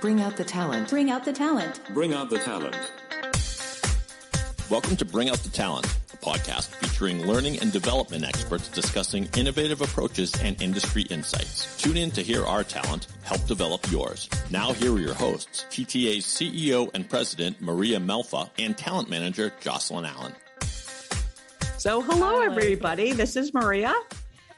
Bring out the talent. Bring out the talent. Bring out the talent. Welcome to Bring Out the Talent, a podcast featuring learning and development experts discussing innovative approaches and industry insights. Tune in to hear our talent, help develop yours. Now here are your hosts, TTA's CEO and President Maria Melfa and Talent Manager Jocelyn Allen. So hello, everybody. This is Maria.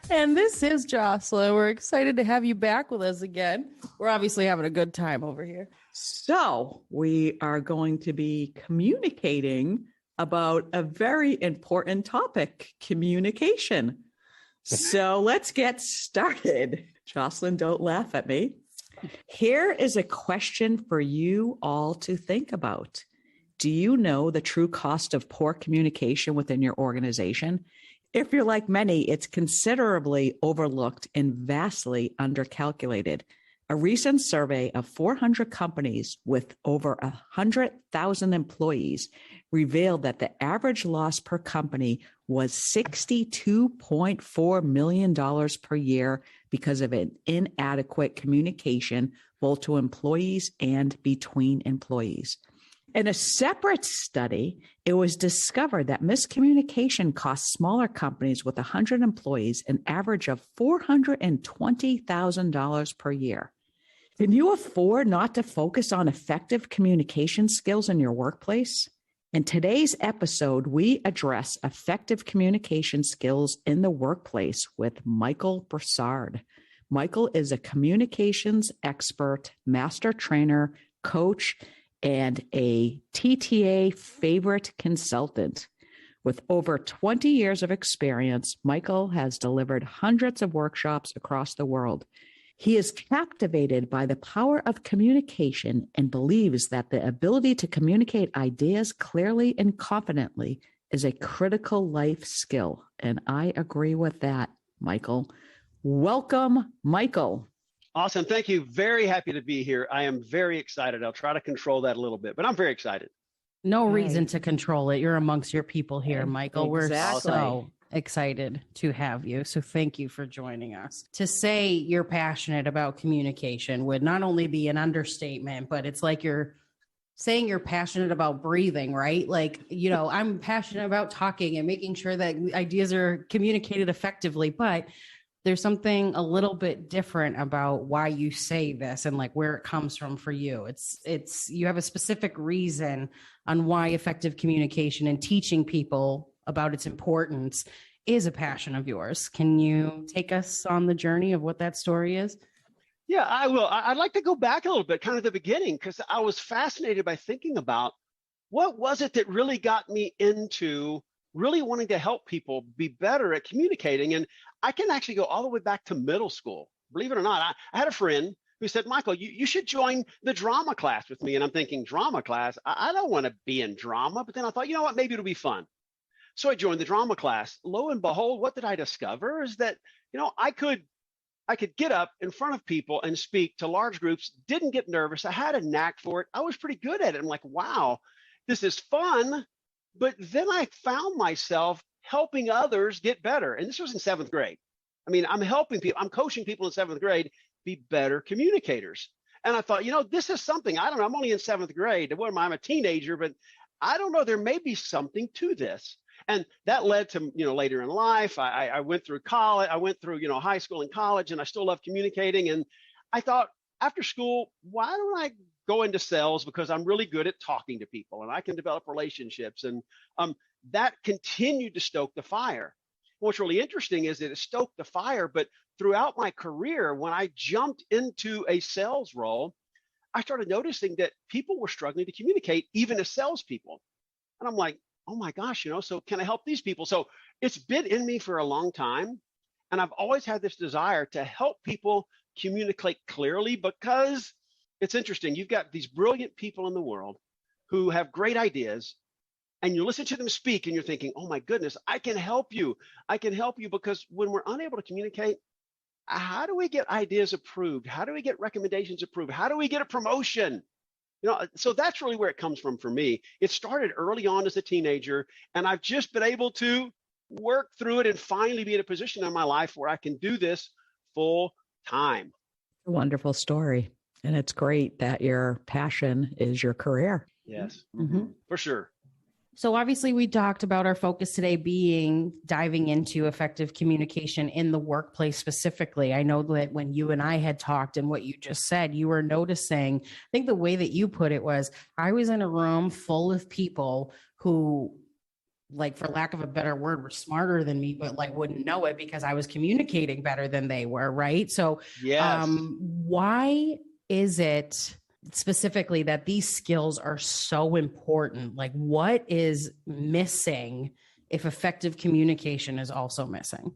And this is Jocelyn. We're excited to have you back with us again. We're obviously having a good time over here. So we are going to be communicating about a very important topic, communication. So let's get started. Jocelyn, don't laugh at me. Here is a question for you all to think about. Do you know the true cost of poor communication within your organization? If you're like many, it's considerably overlooked and vastly undercalculated. A recent survey of 400 companies with over 100,000 employees revealed that the average loss per company was $62.4 million per year because of an inadequate communication, both to employees and between employees. In a separate study, it was discovered that miscommunication costs smaller companies with 100 employees an average of $420,000 per year. Can you afford not to focus on effective communication skills in your workplace? In today's episode, we address effective communication skills in the workplace with Michael Broussard. Michael is a communications expert, master trainer, coach, and a TTA favorite consultant. With over 20 years of experience, Michael has delivered hundreds of workshops across the world. He is captivated by the power of communication and believes that the ability to communicate ideas clearly and confidently is a critical life skill. And I agree with that, Michael. Welcome, Michael. Awesome. Thank you. Very happy to be here. I am very excited. I'll try to control that a little bit, but I'm very excited. No reason to control it. You're amongst your people here, Michael. Exactly. We're so excited to have you. So thank you for joining us. To say you're passionate about communication would not only be an understatement, but it's like you're saying you're passionate about breathing, right? Like, you know, I'm passionate about talking and making sure that ideas are communicated effectively, but there's something a little bit different about why you say this and like where it comes from for you. It's you have a specific reason on why effective communication and teaching people about its importance is a passion of yours. Can you take us on the journey of what that story is? Yeah, I will. I'd like to go back a little bit, kind of the beginning, because I was fascinated by thinking about what was it that really got me into really wanting to help people be better at communicating. And I can actually go all the way back to middle school. Believe it or not, I had a friend who said, Michael, you should join the drama class with me. And I'm thinking, drama class? I don't want to be in drama. But then I thought, you know what, maybe it'll be fun. So I joined the drama class. Lo and behold, what did I discover is that, you know, I could get up in front of people and speak to large groups, didn't get nervous. I had a knack for it. I was pretty good at it. I'm like, wow, this is fun. But then I found myself helping others get better. And this was in 7th grade. I mean, I'm helping people, I'm coaching people in 7th grade be better communicators. And I thought, you know, this is something, I don't know, I'm only in 7th grade. What am I? I'm a teenager, but I don't know, there may be something to this. And that led to, you know, later in life, I went through college, I went through, you know, high school and college, and I still love communicating. And I thought after school, why don't I go into sales, because I'm really good at talking to people and I can develop relationships. And that continued to stoke the fire. What's really interesting is that it stoked the fire, but throughout my career, when I jumped into a sales role, I started noticing that people were struggling to communicate, even as salespeople. And I'm like, oh my gosh, you know, so can I help these people? So it's been in me for a long time. And I've always had this desire to help people communicate clearly, because it's interesting. You've got these brilliant people in the world who have great ideas, and you listen to them speak and you're thinking, oh my goodness, I can help you. I can help you, because when we're unable to communicate, how do we get ideas approved? How do we get recommendations approved? How do we get a promotion? You know, so that's really where it comes from for me. It started early on as a teenager, and I've just been able to work through it and finally be in a position in my life where I can do this full time. Wonderful story. And it's great that your passion is your career. Yes, Mhm. for sure. So obviously we talked about our focus today being diving into effective communication in the workplace specifically. I know that when you and I had talked and what you just said, you were noticing, I think the way that you put it was, I was in a room full of people who, like, for lack of a better word, were smarter than me, but like wouldn't know it because I was communicating better than they were. Right. So Yes. why is it specifically that these skills are so important? Like, what is missing if effective communication is also missing?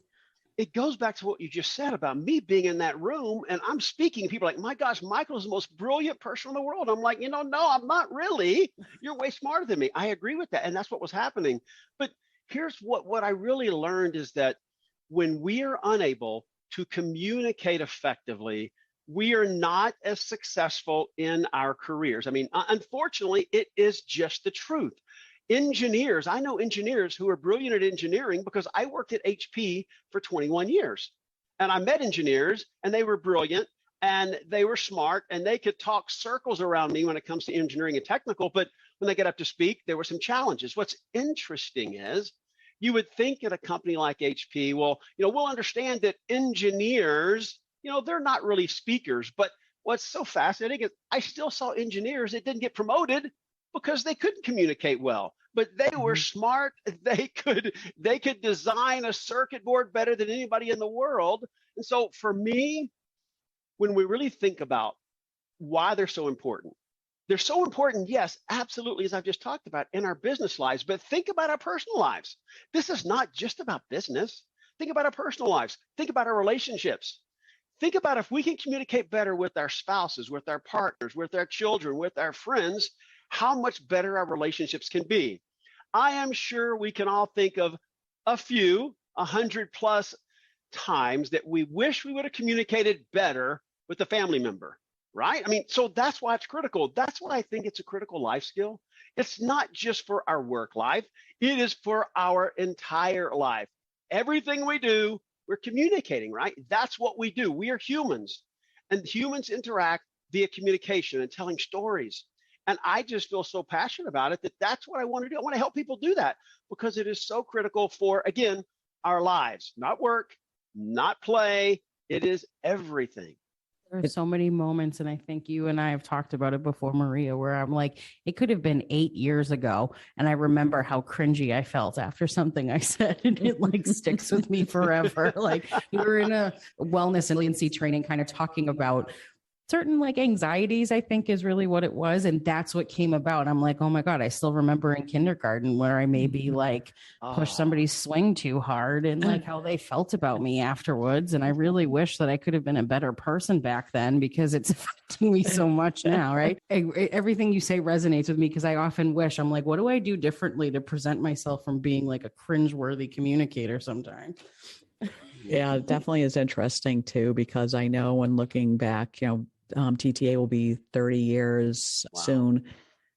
It goes back to what you just said about me being in that room and I'm speaking. People are like, my gosh, Michael's the most brilliant person in the world. I'm like, no, I'm not really. You're way smarter than me. I agree with that. And that's what was happening. But here's what I really learned is that when we are unable to communicate effectively, we are not as successful in our careers. I mean, unfortunately, it is just the truth. Engineers, I know engineers who are brilliant at engineering because I worked at HP for 21 years. And I met engineers and they were brilliant and they were smart and they could talk circles around me when it comes to engineering and technical. But when they get up to speak, there were some challenges. What's interesting is you would think at a company like HP, well, we'll understand that engineers, they're not really speakers. But what's so fascinating is I still saw engineers that didn't get promoted because they couldn't communicate well, but they were smart. They could design a circuit board better than anybody in the world. And so for me, when we really think about why they're so important, yes, absolutely, as I've just talked about, in our business lives, but think about our personal lives. This is not just about business. Think about our personal lives. Think about our relationships. Think about if we can communicate better with our spouses, with our partners, with our children, with our friends, how much better our relationships can be. I am sure we can all think of a few, 100 plus times that we wish we would have communicated better with a family member, right? I mean, so that's why it's critical. That's why I think it's a critical life skill. It's not just for our work life. It is for our entire life. Everything we do, we're communicating, right? That's what we do. We are humans, and humans interact via communication and telling stories. And I just feel so passionate about it that that's what I want to do. I want to help people do that because it is so critical for, again, our lives, not work, not play. It is everything. There are so many moments, and I think you and I have talked about it before, Maria, where I'm like, it could have been 8 years ago. And I remember how cringy I felt after something I said, and it like sticks with me forever. Like, we were in a wellness and resiliency training kind of talking about certain like anxieties, I think is really what it was. And that's what came about. I'm like, oh my God, I still remember in kindergarten where I maybe like pushed somebody's swing too hard and like how they felt about me afterwards. And I really wish that I could have been a better person back then because it's affecting me so much now, right? Everything you say resonates with me because I often wish, I'm like, what do I do differently to present myself from being like a cringeworthy communicator sometimes? Yeah, it definitely is interesting too, because I know when looking back, TTA will be 30 years soon,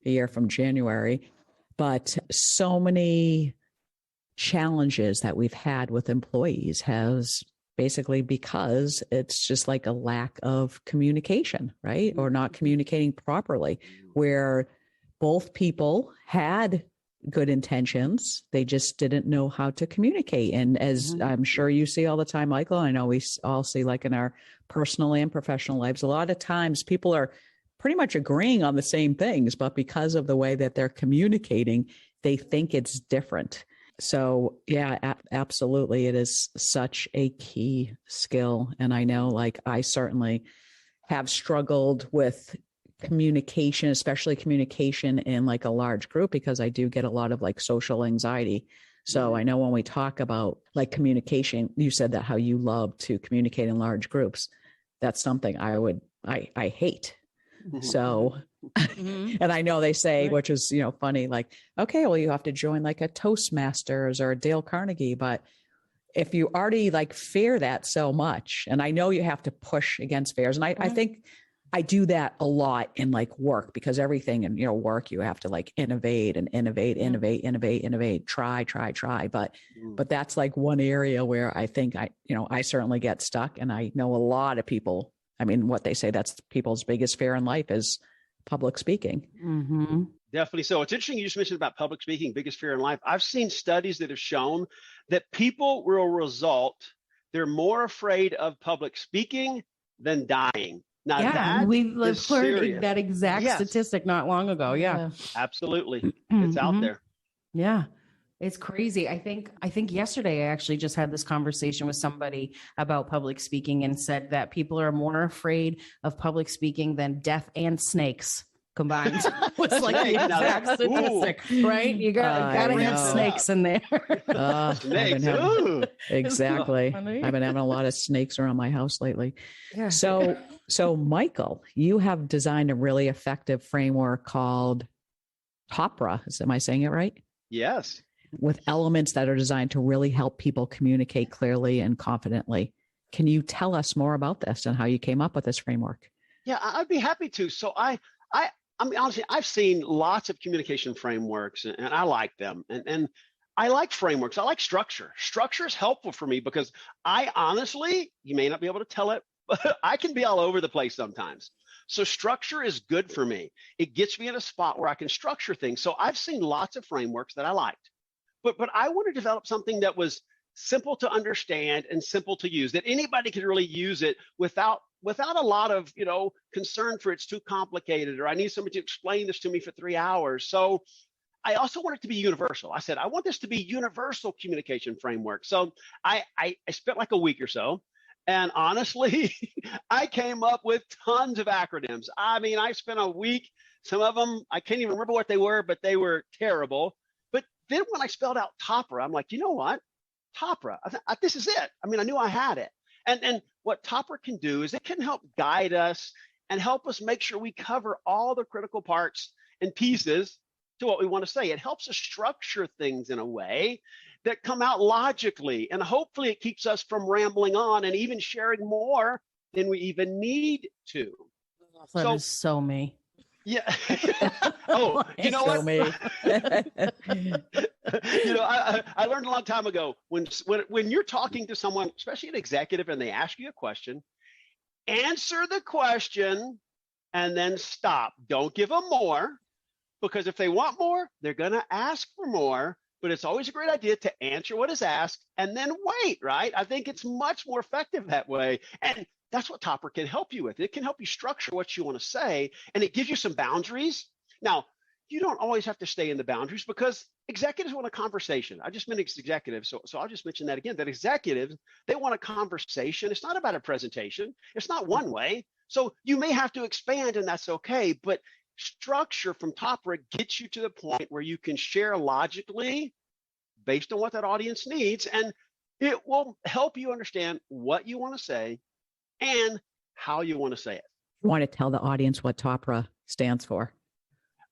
a year from January, but so many challenges that we've had with employees has basically because it's just like a lack of communication, right? Or not communicating properly, where both people had good intentions. They just didn't know how to communicate. And as I'm sure you see all the time, Michael, I know we all see like in our personal and professional lives, a lot of times people are pretty much agreeing on the same things, but because of the way that they're communicating, they think it's different. So yeah, absolutely. It is such a key skill. And I know like I certainly have struggled with communication, especially communication in like a large group, because I do get a lot of like social anxiety. So I know when we talk about like communication, you said that how you love to communicate in large groups. That's something I hate. So, and I know they say, which is, funny, like, okay, well, you have to join like a Toastmasters or a Dale Carnegie, but if you already like fear that so much, and I know you have to push against fears. And I think I do that a lot in like work, because everything in work, you have to like innovate, try. But that's like one area where I think I certainly get stuck. And I know a lot of people I mean, what they say, that's people's biggest fear in life is public speaking. Mm-hmm. Definitely so. It's interesting you just mentioned about public speaking, biggest fear in life. I've seen studies that have shown that people will result, they're more afraid of public speaking than dying. Now, that we is learned serious. that exact Yes. statistic not long ago. Yeah. Absolutely. It's out Mhm. there. Yeah. It's crazy. I think yesterday I actually just had this conversation with somebody about public speaking and said that people are more afraid of public speaking than death and snakes combined. It's like the Snakes. Now exact that- statistic, right? You gotta have know. snakes in there. Snakes. Having, Ooh. exactly. funny. I've been having a lot of snakes around my house lately. Yeah. So Michael, you have designed a really effective framework called TOPRA. Am I saying it right? Yes. With elements that are designed to really help people communicate clearly and confidently. Can you tell us more about this and how you came up with this framework? Yeah, I'd be happy to. So I mean, honestly, I've seen lots of communication frameworks and I like them. And I like frameworks. I like structure. Structure is helpful for me because I honestly, you may not be able to tell it, but I can be all over the place sometimes. So structure is good for me. It gets me in a spot where I can structure things. So I've seen lots of frameworks that I liked. But I want to develop something that was simple to understand and simple to use, that anybody could really use it without a lot of, concern for it's too complicated or I need somebody to explain this to me for 3 hours. So I also want it to be universal. I said, I want this to be universal communication framework. So I spent like a week or so. And honestly, I came up with tons of acronyms. I mean, I spent a week, some of them, I can't even remember what they were, but they were terrible. But then when I spelled out TOPRA, I'm like, you know what? TOPRA, this is it. I mean, I knew I had it. And what TOPRA can do is it can help guide us and help us make sure we cover all the critical parts and pieces to what we want to say. It helps us structure things in a way that come out logically. And hopefully it keeps us from rambling on and even sharing more than we even need to. That is so me. Yeah. Oh, you know So what? me. I learned a long time ago when you're talking to someone, especially an executive, and they ask you a question, answer the question and then stop. Don't give them more, because if they want more, they're going to ask for more. But it's always a great idea to answer what is asked and then wait, right? I think it's much more effective that way. And that's what TOPRA can help you with. It can help you structure what you want to say, and it gives you some boundaries. Now, you don't always have to stay in the boundaries because executives want a conversation. I just mentioned executives, so I'll just mention that again, that executives, they want a conversation. It's not about a presentation. It's not one way. So you may have to expand, and that's okay, but structure from TOPRA gets you to the point where you can share logically based on what that audience needs, and it will help you understand what you want to say and how you want to say it. You want to tell the audience what TOPRA stands for?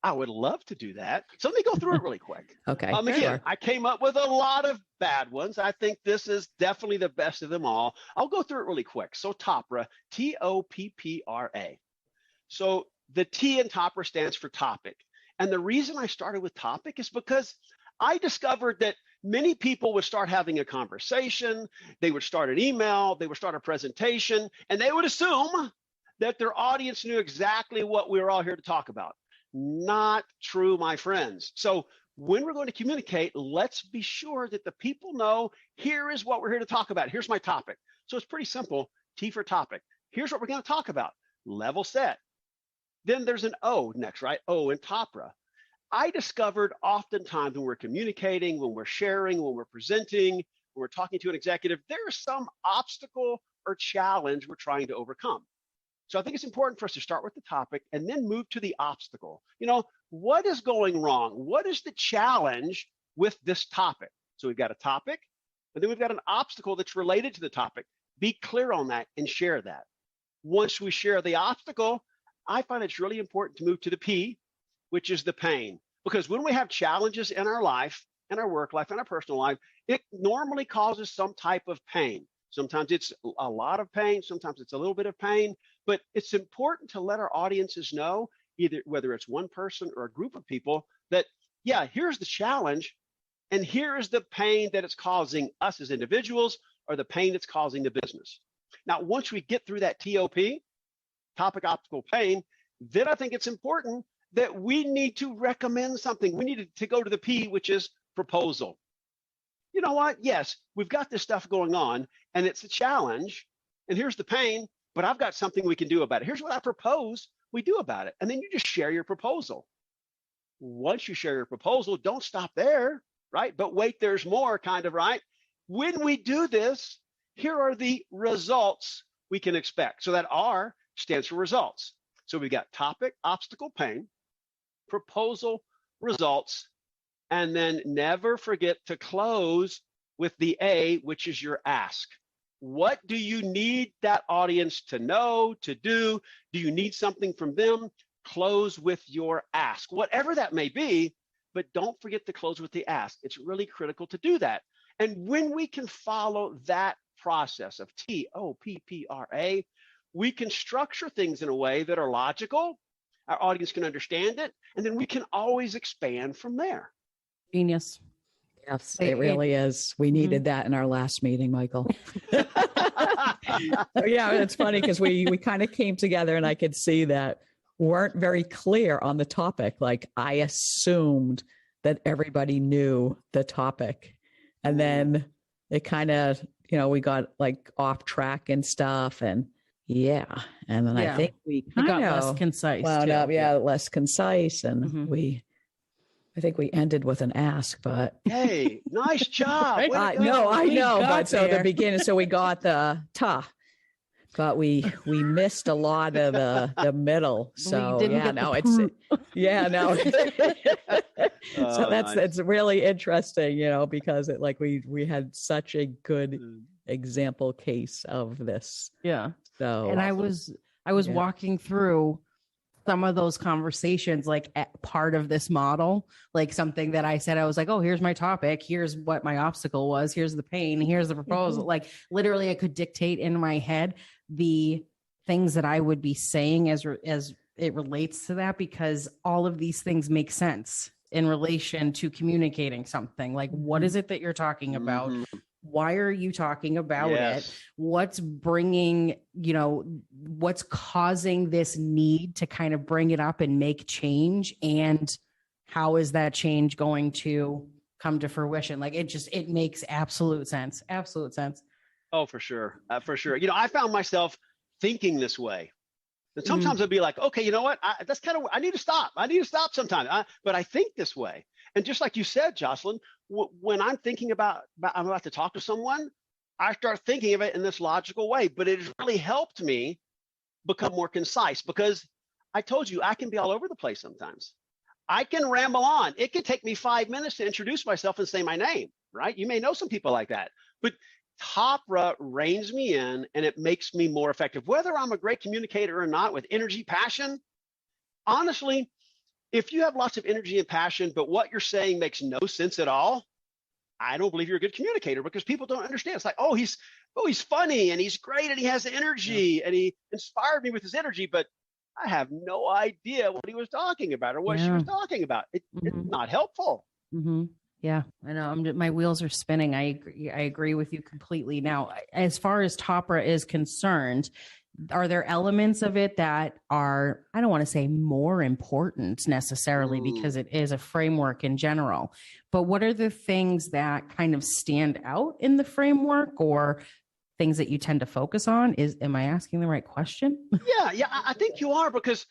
I would love to do that. So let me go through it really quick. Okay. Again, Sure. I came up with a lot of bad ones. I think this is definitely the best of them all. I'll go through it really quick. So TOPRA, TOPPRA. So the T in TOPRA stands for topic. And the reason I started with topic is because I discovered that many people would start having a conversation, they would start an email, they would start a presentation, and they would assume that their audience knew exactly what we were all here to talk about. Not true, my friends. So when we're going to communicate, let's be sure that the people know, here is what we're here to talk about. Here's my topic. So it's pretty simple, T for topic. Here's what we're going to talk about, level set. Then there's an O next, right? O in TOPRA. I discovered oftentimes when we're communicating, when we're sharing, when we're presenting, when we're talking to an executive, there's some obstacle or challenge we're trying to overcome. So I think it's important for us to start with the topic and then move to the obstacle. What is going wrong? What is the challenge with this topic? So we've got a topic, and then we've got an obstacle that's related to the topic. Be clear on that and share that. Once we share the obstacle, I find it's really important to move to the P, which is the pain. Because when we have challenges in our life, in our work life, in our personal life, it normally causes some type of pain. Sometimes it's a lot of pain, sometimes it's a little bit of pain, but it's important to let our audiences know, either whether it's one person or a group of people, that, yeah, here's the challenge, and here is the pain that it's causing us as individuals, or the pain it's causing the business. Now, once we get through that TOP, topic, obstacle, pain, then I think it's important that we need to recommend something. We need to go to the P, which is proposal. You know what? Yes, we've got this stuff going on and it's a challenge. And here's the pain, but I've got something we can do about it. Here's what I propose we do about it. And then you just share your proposal. Once you share your proposal, don't stop there, right? But wait, there's more, kind of, right? When we do this, here are the results we can expect. So that R stands for results. So we've got topic, obstacle, pain, proposal, results, and then never forget to close with the A, which is your ask. What do you need that audience to know, to do? Do you need something from them? Close with your ask, whatever that may be, but don't forget to close with the ask. It's really critical to do that. And when we can follow that process of TOPPRA, we can structure things in a way that are logical, our audience can understand it, and then we can always expand from there. Genius. Yes, it really is. We needed that in our last meeting, Michael. Yeah, it's funny because we kind of came together and I could see that weren't very clear on the topic. Like I assumed that everybody knew the topic. And then it kind of, we got like off track and stuff. And and then I think we got less concise. Wound up, less concise. And I think we ended with an ask, but hey, nice job. No, I know. But so the beginning, so we got the ta, but we missed a lot of the middle. So So that's really interesting, because it like we had such a good example case of this. Yeah. So and I was walking through some of those conversations, like part of this model, like something that I said, I was like, oh, here's my topic. Here's what my obstacle was. Here's the pain. Here's the proposal. Like literally I could dictate in my head the things that I would be saying as it relates to that, because all of these things make sense in relation to communicating something. Like, what is it that you're talking about? Why are you talking about it? What's bringing, what's causing this need to kind of bring it up and make change? And how is that change going to come to fruition? Like it makes absolute sense. Absolute sense. Oh, for sure. For sure. I found myself thinking this way. And sometimes I'd be like, okay, you know what? I need to stop. I need to stop sometimes. But I think this way. And just like you said, Jocelyn, when I'm thinking about I'm about to talk to someone, I start thinking of it in this logical way. But it has really helped me become more concise, because I told you I can be all over the place sometimes. I can ramble on. It can take me 5 minutes to introduce myself and say my name, right? You may know some people like that. But TOPRA reins me in and it makes me more effective. Whether I'm a great communicator or not, with energy, passion, honestly, if you have lots of energy and passion, but what you're saying makes no sense at all, I don't believe you're a good communicator, because people don't understand. It's like, he's funny and he's great and he has energy and he inspired me with his energy, but I have no idea what he was talking about or what she was talking about. It's not helpful. Yeah, I know. My wheels are spinning. I agree with you completely. Now, as far as TOPRA is concerned, are there elements of it that are, I don't want to say more important necessarily, because it is a framework in general, but what are the things that kind of stand out in the framework, or things that you tend to focus on? Am I asking the right question? Yeah, I think you are, because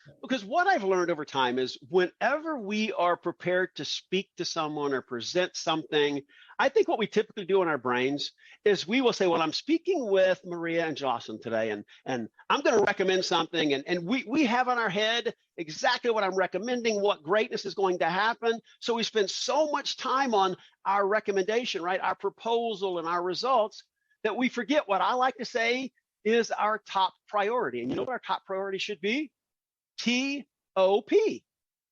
what I've learned over time is whenever we are prepared to speak to someone or present something, I think what we typically do in our brains is we will say, well, I'm speaking with Maria and Jocelyn today, and I'm going to recommend something. And we have in our head exactly what I'm recommending, what greatness is going to happen. So we spend so much time on our recommendation, right? Our proposal and our results, that we forget what I like to say is our top priority. And you know what our top priority should be? TOP.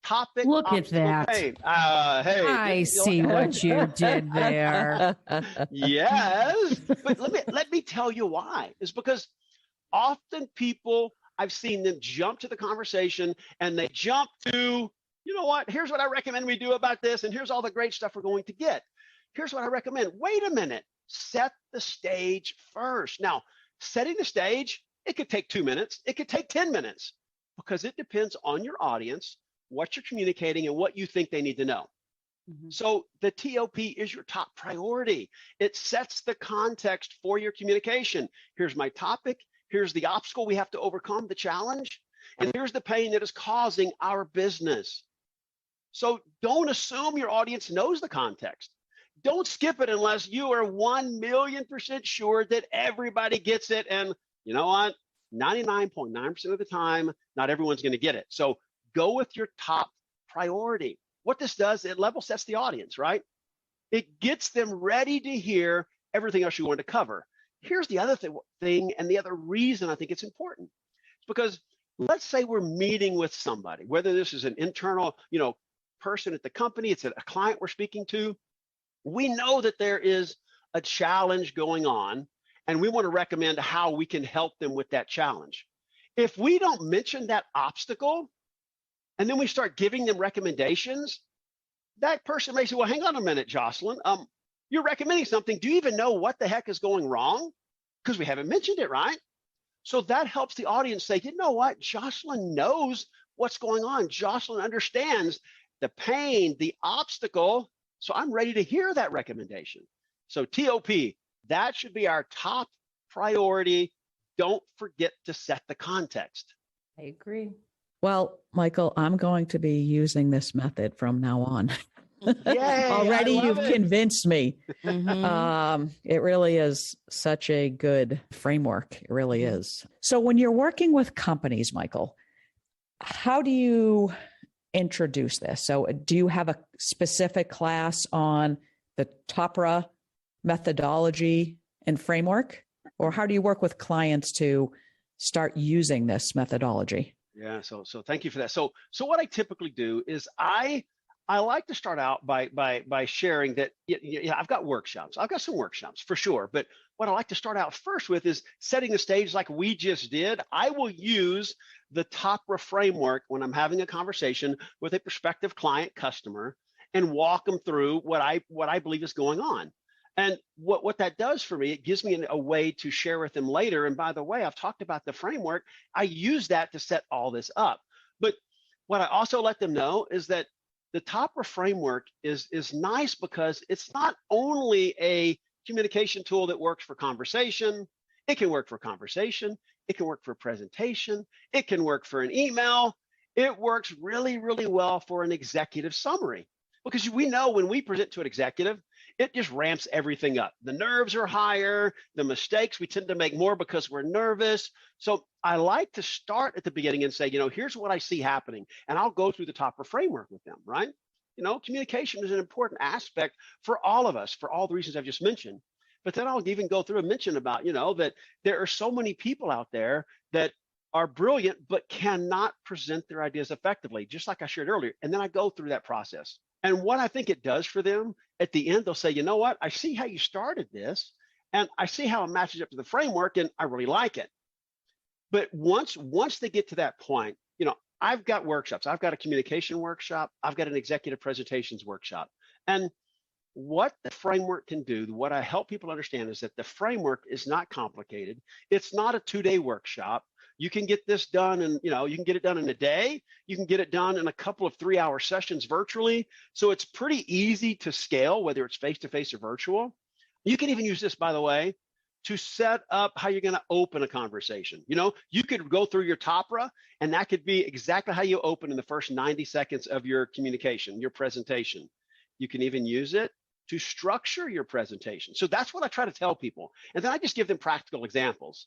Topic. Look at that. Hey, I see what you did there. Yes. But let me tell you why. It's because often people, I've seen them jump to the conversation and they jump to, you know what, here's what I recommend we do about this, and here's all the great stuff we're going to get. Here's what I recommend. Wait a minute. Set the stage first. Now, setting the stage, It could take 2 minutes. It could take 10 minutes because it depends on your audience, what you're communicating, and what you think they need to know. So the TOP is your top priority. It sets the context for your communication. Here's my topic. Here's the obstacle we have to overcome, the challenge. And here's the pain that is causing our business. So don't assume your audience knows the context. Don't skip it unless you are 1,000,000% sure that everybody gets it. And you know what? 99.9% of the time, not everyone's going to get it. So go with your top priority. What this does, it level sets the audience, right? It gets them ready to hear everything else you want to cover. Here's the other thing and the other reason I think it's important. It's because let's say we're meeting with somebody, whether this is an internal, person at the company, it's a client we're speaking to. We know that there is a challenge going on, and we want to recommend how we can help them with that challenge. If we don't mention that obstacle, and then we start giving them recommendations, that person may say, well, hang on a minute, Jocelyn. You're recommending something. Do you even know what the heck is going wrong? Because we haven't mentioned it, right? So that helps the audience say, you know what? Jocelyn knows what's going on. Jocelyn understands the pain, the obstacle. So I'm ready to hear that recommendation. So TOP, that should be our top priority. Don't forget to set the context. I agree. Well, Michael, I'm going to be using this method from now on. Yay, Already you've convinced me. It really is such a good framework. It really is. So when you're working with companies, Michael, how do you introduce this? So do you have a specific class on the TOPRA methodology and framework? Or how do you work with clients to start using this methodology? Yeah, so thank you for that. So what I typically do is I like to start out by sharing that I've got workshops. I've got some workshops for sure. But what I like to start out first with is setting the stage like we just did. I will use the TOPRA framework when I'm having a conversation with a prospective client customer and walk them through what I believe is going on. And what that does for me, it gives me a way to share with them later. And by the way, I've talked about the framework. I use that to set all this up. But what I also let them know is that the TOPRA framework is nice because it's not only a communication tool that works for conversation. It can work for conversation. It can work for presentation. It can work for an email. It works really, really well for an executive summary because we know when we present to an executive, it just ramps everything up. The nerves are higher. The mistakes we tend to make more because we're nervous. So I like to start at the beginning and say, here's what I see happening. And I'll go through the TOPRA framework with them, right? Communication is an important aspect for all of us, for all the reasons I've just mentioned. But then I'll even go through and mention about, that there are so many people out there that are brilliant, but cannot present their ideas effectively, just like I shared earlier. And then I go through that process. And what I think it does for them, at the end, they'll say, you know what? I see how you started this, and I see how it matches up to the framework, and I really like it. But once they get to that point, I've got workshops. I've got a communication workshop. I've got an executive presentations workshop. And what the framework can do, what I help people understand is that the framework is not complicated. It's not a 2-day workshop. You can get this done and you can get it done in a day. You can get it done in a couple of 3-hour sessions virtually. So it's pretty easy to scale, whether it's face-to-face or virtual. You can even use this, by the way, to set up how you're going to open a conversation. You could go through your TOPRA, and that could be exactly how you open in the first 90 seconds of your communication, your presentation. You can even use it to structure your presentation. So that's what I try to tell people. And then I just give them practical examples.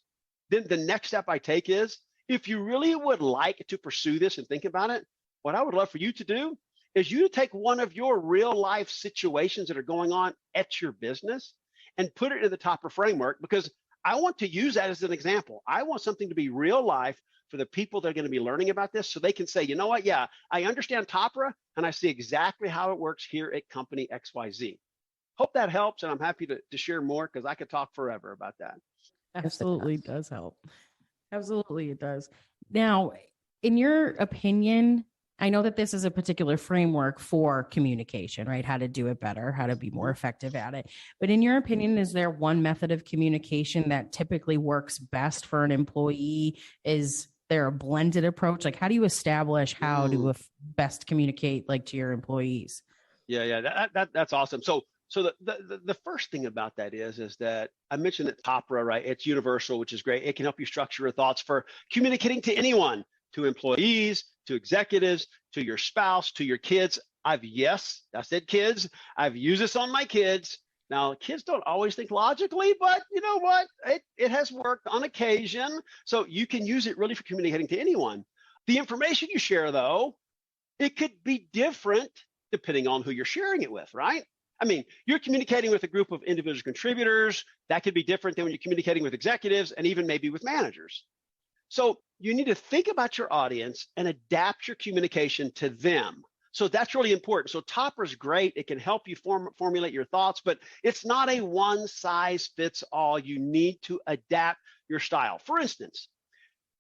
Then the next step I take is, if you really would like to pursue this and think about it, what I would love for you to do is you take one of your real life situations that are going on at your business and put it in the TOPRA framework, because I want to use that as an example. I want something to be real life for the people that are going to be learning about this, so they can say, you know what? Yeah, I understand TOPRA, and I see exactly how it works here at company XYZ. Hope that helps, and I'm happy to share more because I could talk forever about that. Absolutely does help. Absolutely, it does. Now, in your opinion, I know that this is a particular framework for communication, right? How to do it better, how to be more effective at it. But in your opinion, is there one method of communication that typically works best for an employee? Is there a blended approach? Like, how do you establish how to best communicate, like, to your employees? Yeah, that's awesome. So the first thing about that is that I mentioned that TOPRA, right? It's universal, which is great. It can help you structure your thoughts for communicating to anyone, to employees, to executives, to your spouse, to your kids. I said kids. I've used this on my kids. Now, kids don't always think logically, but you know what? It has worked on occasion. So you can use it really for communicating to anyone. The information you share, though, it could be different depending on who you're sharing it with, right? I mean, you're communicating with a group of individual contributors. That could be different than when you're communicating with executives and even maybe with managers. So you need to think about your audience and adapt your communication to them. So that's really important. So TOPRA is great. It can help you formulate your thoughts, but it's not a one size fits all. You need to adapt your style. For instance,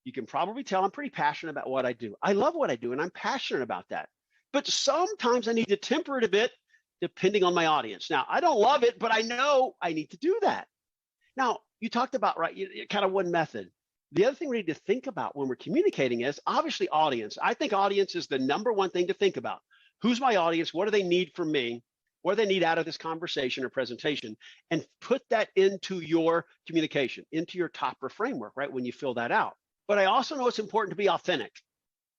you can probably tell I'm pretty passionate about what I do. I love what I do, and I'm passionate about that. But sometimes I need to temper it a bit depending on my audience. Now, I don't love it, but I know I need to do that. Now, you talked about, right, kind of one method. The other thing we need to think about when we're communicating is obviously audience. I think audience is the number one thing to think about. Who's my audience? What do they need from me? What do they need out of this conversation or presentation? And put that into your communication, into your TOPRA framework, right, when you fill that out. But I also know it's important to be authentic.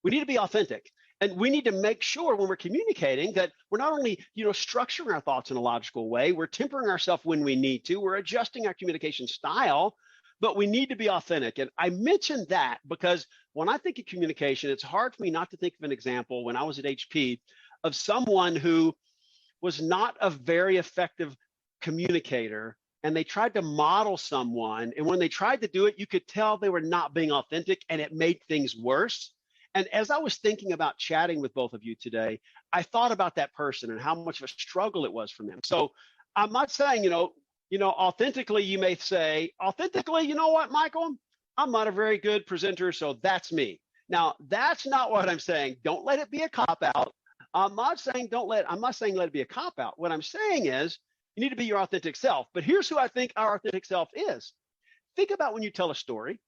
We need to be authentic. And we need to make sure when we're communicating that we're not only, structuring our thoughts in a logical way, we're tempering ourselves when we need to, we're adjusting our communication style, but we need to be authentic. And I mentioned that because when I think of communication, it's hard for me not to think of an example when I was at HP of someone who was not a very effective communicator, and they tried to model someone. And when they tried to do it, you could tell they were not being authentic, and it made things worse. And as I was thinking about chatting with both of you today, I thought about that person and how much of a struggle it was for them. So I'm not saying, authentically, you may say, authentically, you know what, Michael, I'm not a very good presenter, so that's me. Now, that's not what I'm saying. Don't let it be a cop-out. I'm not saying let it be a cop-out. What I'm saying is you need to be your authentic self. But here's who I think our authentic self is. Think about when you tell a story.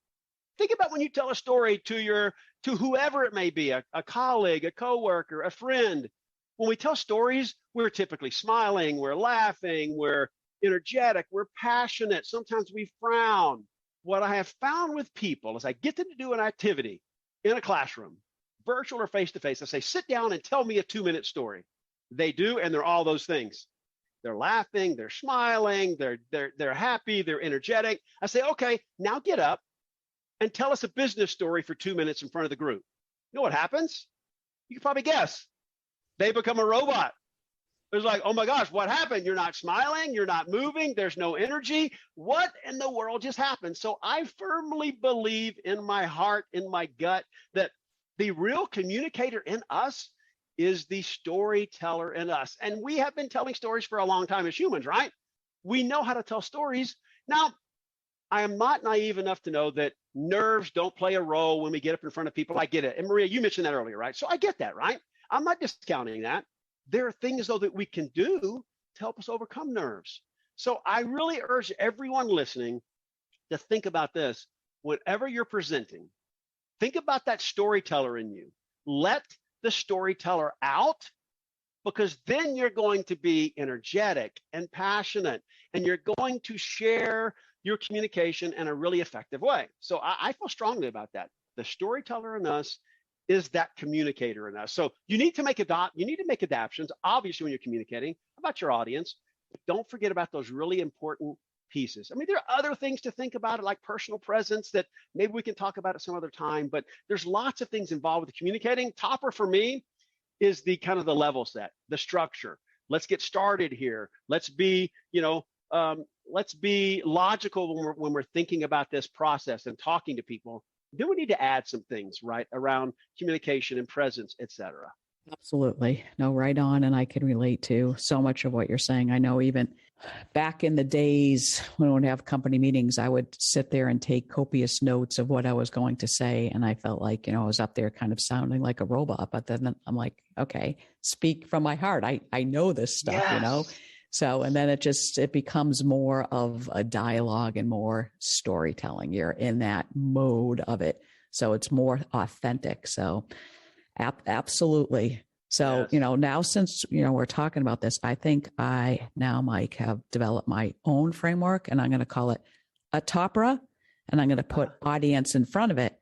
Think about when you tell a story to whoever it may be, a colleague, a coworker, a friend. When we tell stories, we're typically smiling, we're laughing, we're energetic, we're passionate. Sometimes we frown. What I have found with people is I get them to do an activity in a classroom, virtual or face-to-face. I say, sit down and tell me a 2-minute story. They do, and they're all those things. They're laughing, they're smiling, they're happy, they're energetic. I say, okay, now get up and tell us a business story for 2 minutes in front of the group. You know what happens? You can probably guess. They become a robot. It's like, oh my gosh, what happened? You're not smiling, you're not moving, there's no energy. What in the world just happened? So I firmly believe in my heart, in my gut, that the real communicator in us is the storyteller in us. And we have been telling stories for a long time as humans, right? We know how to tell stories. Now, I am not naive enough to know that nerves don't play a role when we get up in front of people. I get it. And Maria, you mentioned that earlier, right? So I get that, right? I'm not discounting that. There are things, though, that we can do to help us overcome nerves. So I really urge everyone listening to think about this. Whenever you're presenting, think about that storyteller in you. Let the storyteller out, because then you're going to be energetic and passionate, and you're going to share your communication in a really effective way. So I feel strongly about that. The storyteller in us is that communicator in us. So you need to make adaptations, obviously, when you're communicating about your audience. But don't forget about those really important pieces. I mean, there are other things to think about, like personal presence, that maybe we can talk about at some other time, but there's lots of things involved with communicating. TOPRA for me is the kind of the level set, the structure. Let's get started here. Let's be, let's be logical when we're thinking about this process and talking to people. Then we need to add some things, right, around communication and presence, et cetera. Absolutely. No, right on. And I can relate to so much of what you're saying. I know even back in the days when I would have company meetings, I would sit there and take copious notes of what I was going to say. And I felt like, I was up there kind of sounding like a robot, but then I'm like, okay, speak from my heart. I know this stuff, Yes. So, and then it becomes more of a dialogue and more storytelling. You're in that mode of it. So it's more authentic. So absolutely. So, Yes. now since, we're talking about this, I think Mike, have developed my own framework, and I'm going to call it a TOPRA, and I'm going to put audience in front of it.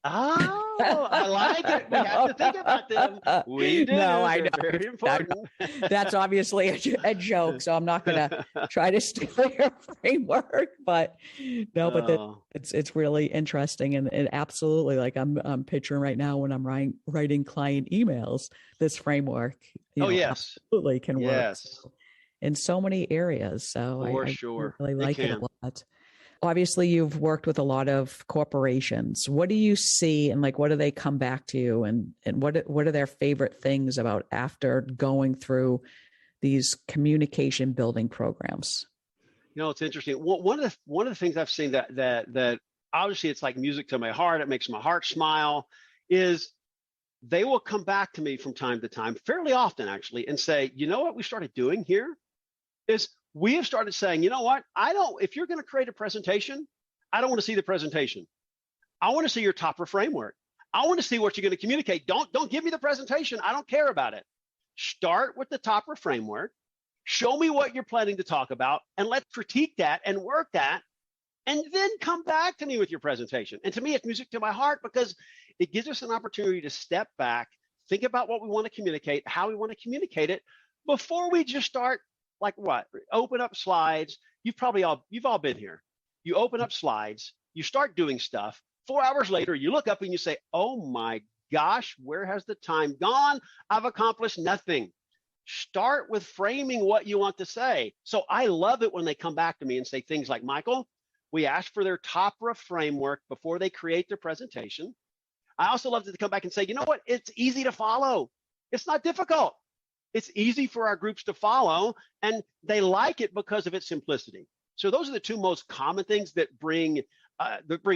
Oh, I like it. We have to think about them. We do. No, I know. They're very important. That's obviously a joke, so I'm not going to try to steal your framework, but it's really interesting. And I'm picturing right now when I'm writing client emails, this framework, Yes. absolutely can work. Yes. In so many areas. So For I sure. really like it a lot. Obviously, you've worked with a lot of corporations. What do you see, and what do they come back to you, and what are their favorite things about after going through these communication building programs? It's interesting. One of the things I've seen that obviously it's like music to my heart. It makes my heart smile. Is they will come back to me from time to time, fairly often actually, and say, what we started doing here is we have started saying, if you're going to create a presentation, I don't want to see the presentation. I want to see your TOPRA framework. I want to see what you're going to communicate. Don't give me the presentation. I don't care about it. Start with the TOPRA framework. Show me what you're planning to talk about, and let's critique that and work that, and then come back to me with your presentation. And to me, it's music to my heart because it gives us an opportunity to step back, think about what we want to communicate, how we want to communicate it, before we just start open up slides. You've all been here. You open up slides, you start doing stuff. 4 hours later, you look up and you say, oh my gosh, where has the time gone? I've accomplished nothing. Start with framing what you want to say. So I love it when they come back to me and say things like, Michael, we asked for their TOPRA framework before they create their presentation. I also love that they come back and say, it's easy to follow. It's not difficult. It's easy for our groups to follow, and they like it because of its simplicity. So those are the two most common things that bring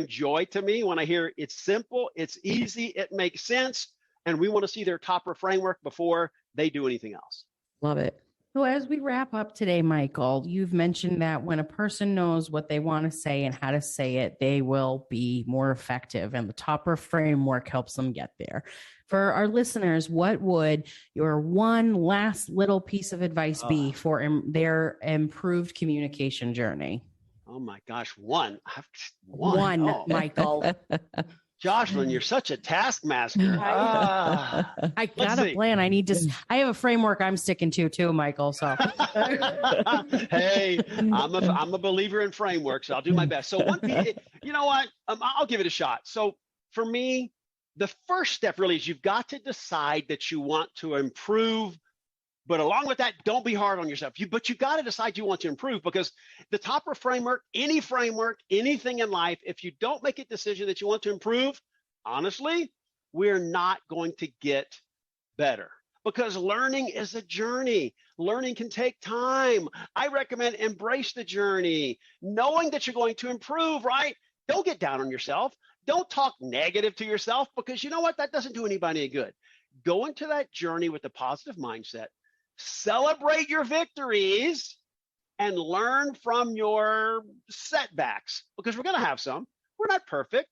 joy to me when I hear it's simple, it's easy, it makes sense, and we want to see their TOPRA framework before they do anything else. Love it. So as we wrap up today, Michael, you've mentioned that when a person knows what they want to say and how to say it, they will be more effective, and the TOPRA framework helps them get there. For our listeners, what would your one last little piece of advice be for their improved communication journey? Oh my gosh, one. Michael. Jocelyn, you're such a taskmaster. I got a plan. I have a framework I'm sticking to too, Michael. So hey, I'm a believer in frameworks. So I'll do my best. So one piece, I'll give it a shot. So for me, the first step really is you've got to decide that you want to improve. But along with that, don't be hard on yourself. But you got to decide you want to improve, because the TOPRA framework, anything in life, if you don't make a decision that you want to improve, honestly, we're not going to get better, because learning is a journey. Learning can take time. I recommend embrace the journey, knowing that you're going to improve, right? Don't get down on yourself. Don't talk negative to yourself, because you know what? That doesn't do anybody any good. Go into that journey with a positive mindset. Celebrate your victories and learn from your setbacks, because we're going to have some. We're not perfect.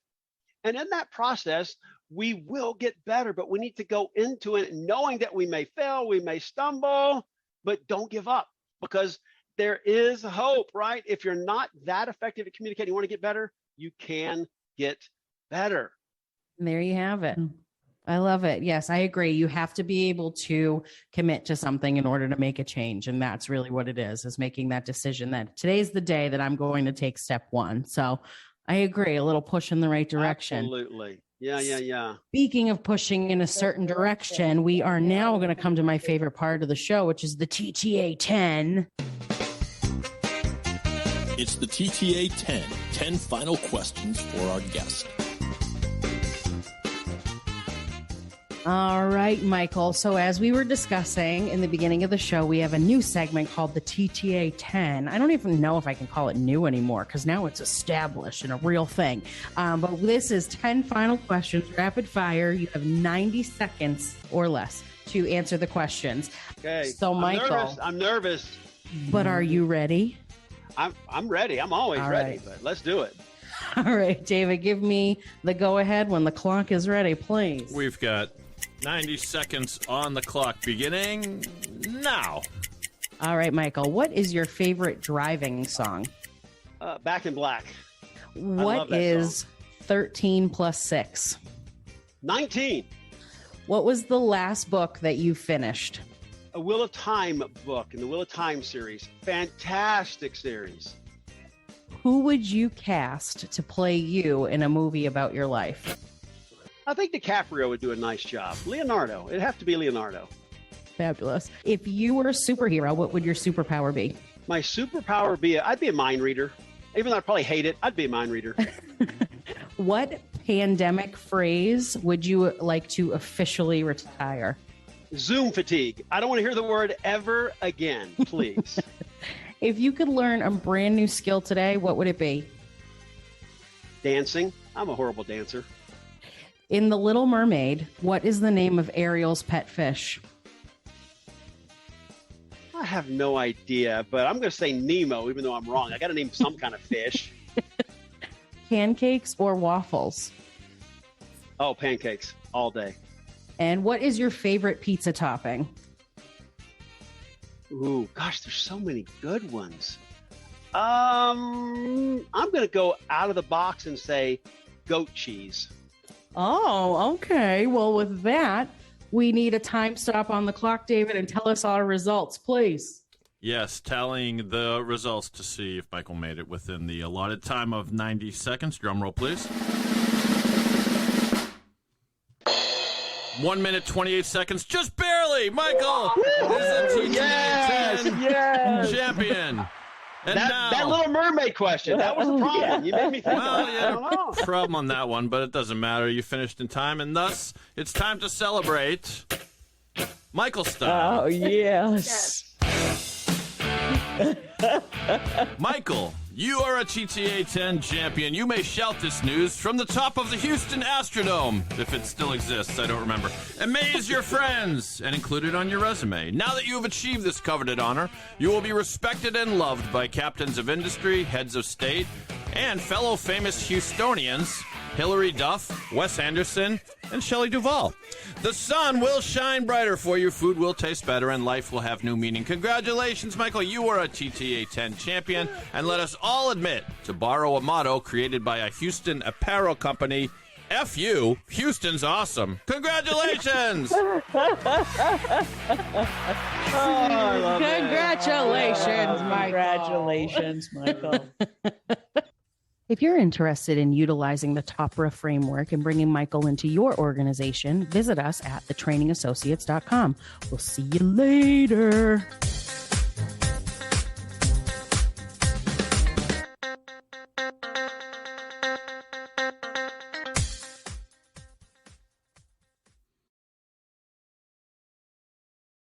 And in that process, we will get better, but we need to go into it knowing that we may fail, we may stumble, but don't give up, because there is hope, right? If you're not that effective at communicating, you want to get better, you can get better. There you have it. I love it. Yes, I agree. You have to be able to commit to something in order to make a change. And that's really what it is making that decision that today's the day that I'm going to take step one. So I agree. A little push in the right direction. Absolutely. Yeah. Speaking of pushing in a certain direction, we are now going to come to my favorite part of the show, which is the TTA 10. It's the TTA 10 final questions for our guest. All right, Michael. So as we were discussing in the beginning of the show, we have a new segment called the TTA 10. I don't even know if I can call it new anymore because now it's established and a real thing. But this is 10 final questions, rapid fire. You have 90 seconds or less to answer the questions. Okay. So, Michael, I'm nervous. But are you ready? I'm ready. I'm always ready, right. but let's do it. All right, David, give me the go-ahead when the clock is ready, please. We've got 90 seconds on the clock beginning now. All right, Michael, what is your favorite driving song? Back in Black. What is 13 plus 6? 19. What was the last book that you finished? A Wheel of Time book in the Wheel of Time series. Fantastic series. Who would you cast to play you in a movie about your life? I think DiCaprio would do a nice job. Leonardo. It'd have to be Leonardo. Fabulous. If you were a superhero, what would your superpower be? My superpower I'd be a mind reader. Even though I'd probably hate it, I'd be a mind reader. What pandemic phrase would you like to officially retire? Zoom fatigue. I don't want to hear the word ever again, please. If you could learn a brand new skill today, what would it be? Dancing. I'm a horrible dancer. In The Little Mermaid, what is the name of Ariel's pet fish? I have no idea, but I'm going to say Nemo, even though I'm wrong. I got to name some kind of fish. Pancakes or waffles? Oh, pancakes all day. And what is your favorite pizza topping? Ooh, gosh, there's so many good ones. I'm going to go out of the box and say goat cheese. Oh, okay. Well, with that, we need a time stop on the clock, David, and tell us our results, please. Yes, tallying the results to see if Michael made it within the allotted time of 90 seconds. Drum roll, please. 1 minute, 28 seconds, just barely. Michael is a TTA 10 champion. And that Little Mermaid question, that was a problem. You made me think well, of it. I don't know. Problem on that one, but it doesn't matter. You finished in time, and thus it's time to celebrate Michael style. Oh, yes. Michael, you are a TTA 10 champion. You may shout this news from the top of the Houston Astrodome, if it still exists, I don't remember. Amaze your friends and include it on your resume. Now that you have achieved this coveted honor, you will be respected and loved by captains of industry, heads of state, and fellow famous Houstonians, Hillary Duff, Wes Anderson, and Shelley Duvall. The sun will shine brighter for you, food will taste better, and life will have new meaning. Congratulations, Michael. You are a TTA 10 champion, and let us all admit, to borrow a motto created by a Houston apparel company, F you, Houston's awesome. Congratulations! Congratulations, Michael. Congratulations, Michael. If you're interested in utilizing the TOPRA framework and bringing Michael into your organization, visit us at thetrainingassociates.com. We'll see you later.